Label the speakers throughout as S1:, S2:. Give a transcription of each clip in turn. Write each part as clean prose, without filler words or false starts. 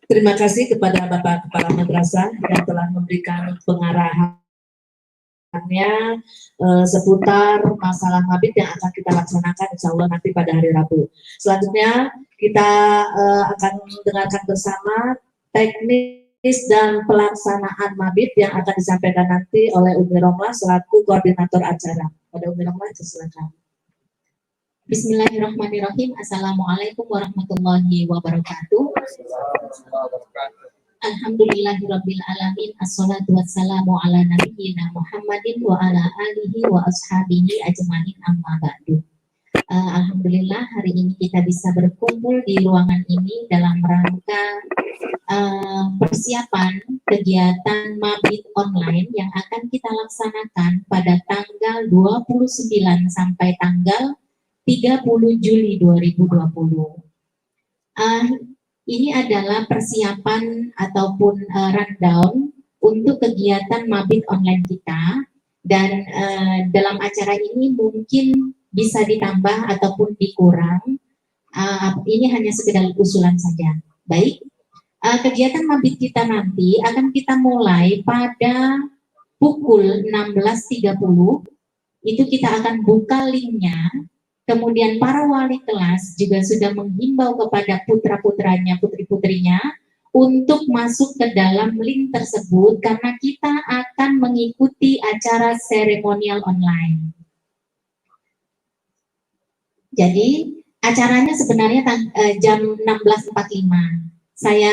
S1: Terima kasih kepada Bapak Kepala Madrasah yang telah memberikan pengarahannya seputar masalah mabit yang akan kita laksanakan insya Allah nanti pada hari Rabu. Selanjutnya kita akan mendengarkan bersama teknis dan pelaksanaan mabit yang akan disampaikan nanti oleh Umi Romlah selaku koordinator acara. Pada Umi Romlah, silakan.
S2: Bismillahirrahmanirrahim. Assalamualaikum warahmatullahi wabarakatuh. Alhamdulillahirabbil alamin. Assalatu wassalamu ala nabiyyina Muhammadin wa ala alihi wa ashabihi ajmain, amma ba'du. Alhamdulillah hari ini kita bisa berkumpul di ruangan ini dalam rangka persiapan kegiatan mabit online yang akan kita laksanakan pada tanggal 29 sampai tanggal 30 Juli 2020. Ini adalah persiapan ataupun rundown untuk kegiatan mabit online kita, dan dalam acara ini mungkin bisa ditambah ataupun dikurang. Ini hanya sekedar usulan saja. Baik, kegiatan mabit kita nanti akan kita mulai pada pukul 16.30. Itu kita akan buka linknya. Kemudian para wali kelas juga sudah menghimbau kepada putra-putranya, putri-putrinya untuk masuk ke dalam link tersebut karena kita akan mengikuti acara seremonial online. Jadi acaranya sebenarnya jam 16.45. Saya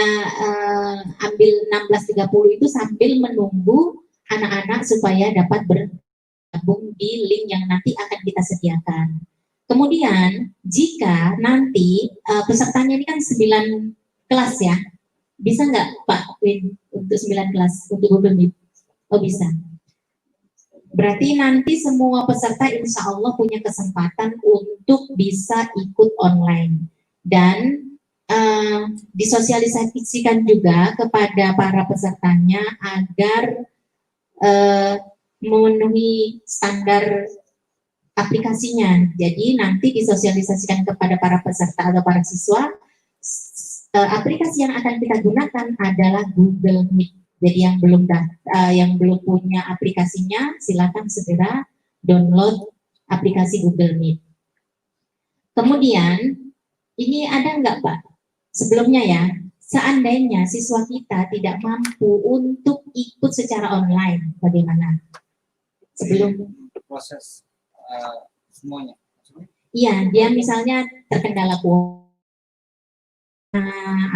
S2: ambil 16.30 itu sambil menunggu anak-anak supaya dapat bergabung di link yang nanti akan kita sediakan. Kemudian jika nanti pesertanya ini kan 9 kelas ya, bisa nggak Pak Win untuk 9 kelas untuk Google Meet? Oh bisa. Berarti nanti semua peserta insya Allah punya kesempatan untuk bisa ikut online, dan disosialisasikan juga kepada para pesertanya agar memenuhi standar aplikasinya. Jadi nanti disosialisasikan kepada para peserta atau para siswa. Aplikasi yang akan kita gunakan adalah Google Meet. Jadi yang belum punya aplikasinya silakan segera download aplikasi Google Meet. Kemudian ini ada nggak Pak? Sebelumnya ya, seandainya siswa kita tidak mampu untuk ikut secara online, bagaimana? Sebelum
S3: proses semuanya.
S2: Iya, dia misalnya terkendala kuota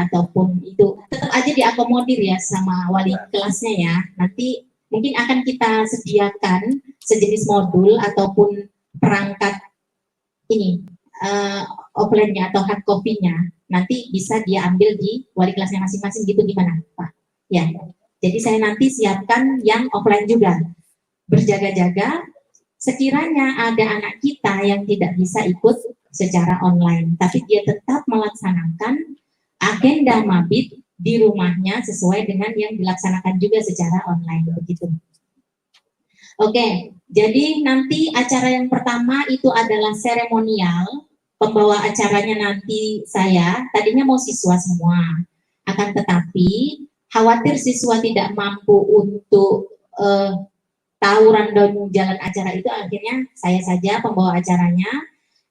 S2: ataupun itu, tetap aja diakomodir ya sama wali kelasnya ya. Nanti mungkin akan kita sediakan sejenis modul ataupun perangkat ini offline-nya atau hard copy-nya. Nanti bisa dia ambil di wali kelasnya masing-masing gitu, gimana Pak? Ya, jadi saya nanti siapkan yang offline juga. Berjaga-jaga sekiranya ada anak kita yang tidak bisa ikut secara online, tapi dia tetap melaksanakan agenda mabit di rumahnya sesuai dengan yang dilaksanakan juga secara online, begitu. Oke, jadi nanti acara yang pertama itu adalah seremonial. Pembawa acaranya nanti saya, tadinya mau siswa semua, akan tetapi khawatir siswa tidak mampu untuk tahu rundown jalan acara itu, akhirnya saya saja pembawa acaranya.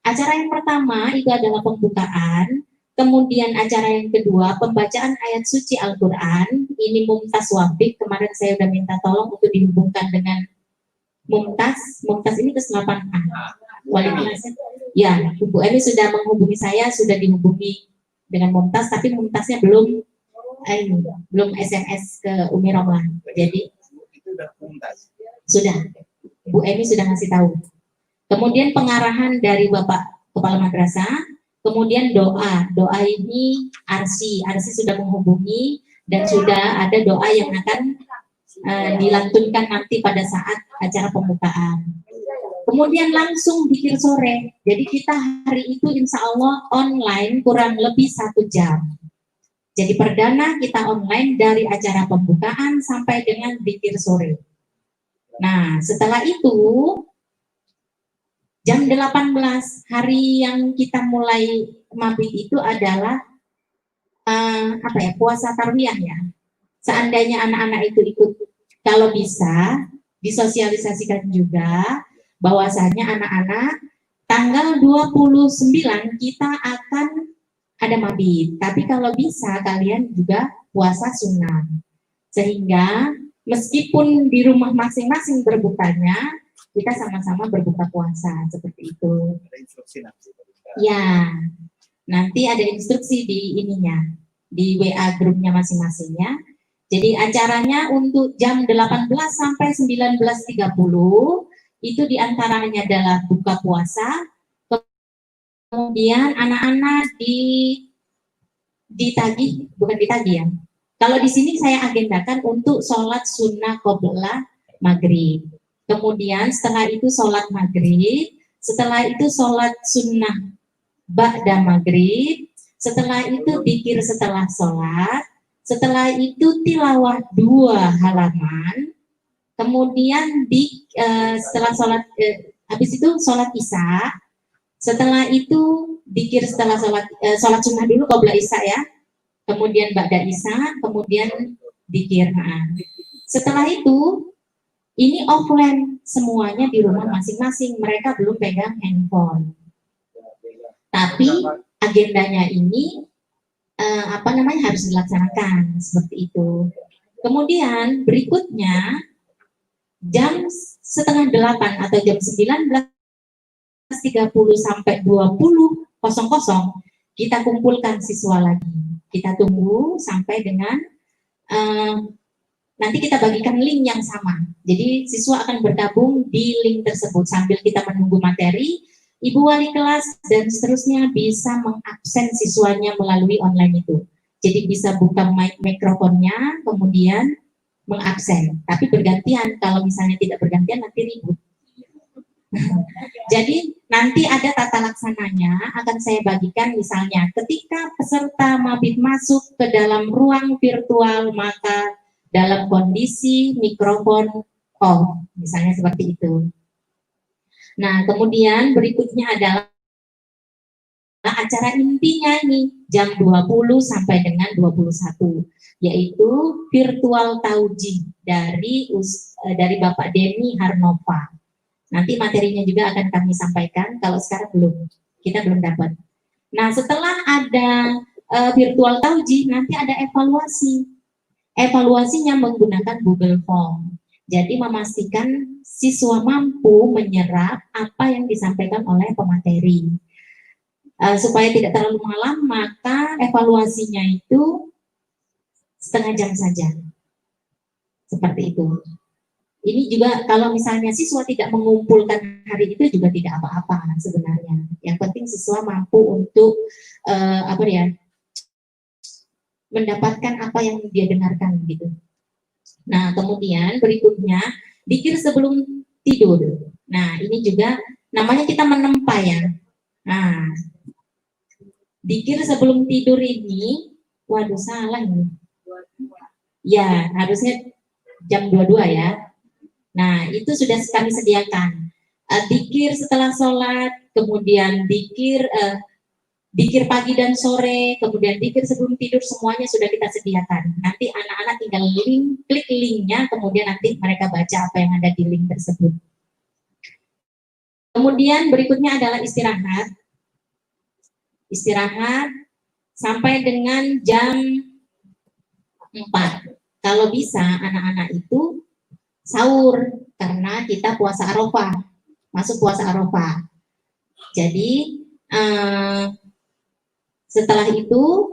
S2: Acara yang pertama itu adalah pembukaan, kemudian acara yang kedua pembacaan ayat suci Al-Quran. Ini Mumtaz Wafik, kemarin saya sudah minta tolong untuk dihubungkan dengan Mumtaz ini ke-8 wali kelasnya. Ya, Ibu Emi sudah menghubungi saya, sudah dihubungi dengan Mumtaz, tapi Mumtaznya belum SMS ke Umi Romlah. Jadi sudah, Bu Emi sudah ngasih tahu. Kemudian pengarahan dari Bapak Kepala Madrasah, kemudian doa ini Arsi sudah menghubungi dan sudah ada doa yang akan dilantunkan nanti pada saat acara pembukaan. Kemudian langsung zikir sore. Jadi kita hari itu insya Allah online kurang lebih 1 jam. Jadi perdana kita online dari acara pembukaan sampai dengan zikir sore. Nah, setelah itu Jam 18 hari yang kita mulai mabit itu adalah puasa tarwiyah ya. Seandainya anak-anak itu ikut, kalau bisa disosialisasikan juga bahwasanya anak-anak tanggal 29 kita akan ada mabit. Tapi kalau bisa kalian juga puasa sunnah. Sehingga meskipun di rumah masing-masing berbukanya, kita sama-sama berbuka puasa seperti itu.
S3: Ada instruksi nanti.
S2: Ya, nanti ada instruksi di ininya, di WA grupnya masing-masingnya. Jadi acaranya untuk jam 18 sampai 19.30 itu diantaranya adalah buka puasa, kemudian anak-anak ditagih, bukan ditagih ya. Kalau di sini saya agendakan untuk sholat sunnah qabla maghrib. Kemudian setelah itu sholat maghrib, setelah itu sholat sunnah ba'da maghrib, setelah itu zikir setelah sholat, setelah itu tilawah 2 halaman, kemudian setelah sholat, habis itu sholat isya, setelah itu zikir setelah sholat sunnah dulu qabla isya ya, kemudian ba'da isya, kemudian zikir. Setelah itu ini offline semuanya di rumah masing-masing, mereka belum pegang handphone. Tapi agendanya ini harus dilaksanakan seperti itu. Kemudian berikutnya jam setengah 8 atau jam 19.30 sampai 20.00 kita kumpulkan siswa lagi. Kita tunggu sampai dengan nanti kita bagikan link yang sama. Jadi siswa akan bergabung di link tersebut sambil kita menunggu materi. Ibu wali kelas dan seterusnya bisa mengabsen siswanya melalui online itu. Jadi bisa buka mikrofonnya, kemudian mengabsen. Tapi bergantian, kalau misalnya tidak bergantian nanti ribut. Jadi nanti ada tata laksananya, akan saya bagikan misalnya ketika peserta mabit masuk ke dalam ruang virtual, maka dalam kondisi mikrofon off, misalnya seperti itu. Nah, kemudian berikutnya adalah acara intinya ini jam 20 sampai dengan 21, yaitu virtual taujih dari Bapak Denny Harnova. Nanti materinya juga akan kami sampaikan, kalau sekarang kita belum dapat. Nah, setelah ada virtual taujih, nanti ada evaluasi. Evaluasinya menggunakan Google Form. Jadi memastikan siswa mampu menyerap apa yang disampaikan oleh pemateri. Supaya tidak terlalu malam, maka evaluasinya itu setengah jam saja. Seperti itu. Ini juga kalau misalnya siswa tidak mengumpulkan hari itu juga tidak apa-apa sebenarnya. Yang penting siswa mampu untuk mendapatkan apa yang dia dengarkan gitu. Nah, kemudian berikutnya zikir sebelum tidur. Nah, ini juga namanya kita menempa ya. Nah, zikir sebelum tidur ini, waduh salah ini. Ya, harusnya jam 22 ya. Nah, itu sudah kami sediakan. Zikir setelah sholat, kemudian zikir pagi dan sore, kemudian zikir sebelum tidur, semuanya sudah kita sediakan. Nanti anak-anak tinggal klik linknya, kemudian nanti mereka baca apa yang ada di link tersebut. Kemudian berikutnya adalah istirahat. Istirahat sampai dengan jam 4. Kalau bisa anak-anak itu sahur, karena kita puasa Arafah, masuk puasa Arafah. Jadi setelah itu,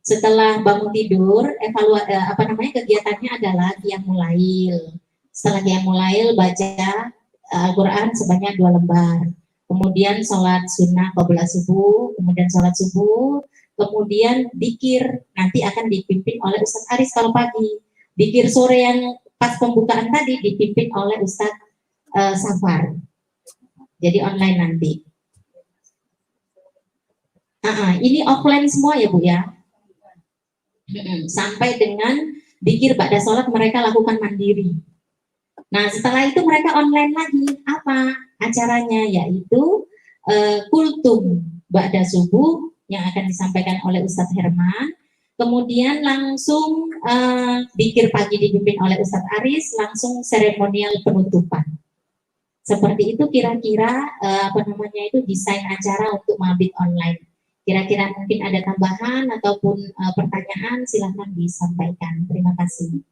S2: setelah bangun tidur, kegiatannya adalah qiyamul lail. Setelah qiyamul lail, baca Al-Quran sebanyak 2 lembar. Kemudian sholat sunnah qabla subuh, kemudian sholat subuh, kemudian zikir nanti akan dipimpin oleh Ustadz Aris kalau pagi. Zikir sore yang pas pembukaan tadi dipimpin oleh Ustadz Safar. Jadi online nanti. Ini offline semua ya Bu ya. Sampai dengan zikir ba'da sholat mereka lakukan mandiri. Nah, setelah itu mereka online lagi. Apa? acaranya, yaitu kultum ba'da subuh yang akan disampaikan oleh Ustadz Herman. Kemudian langsung zikir pagi dipimpin oleh Ustadz Aris, langsung seremonial penutupan. Seperti itu kira-kira desain acara untuk Mabit online. Kira-kira mungkin ada tambahan ataupun pertanyaan, silahkan disampaikan. Terima kasih.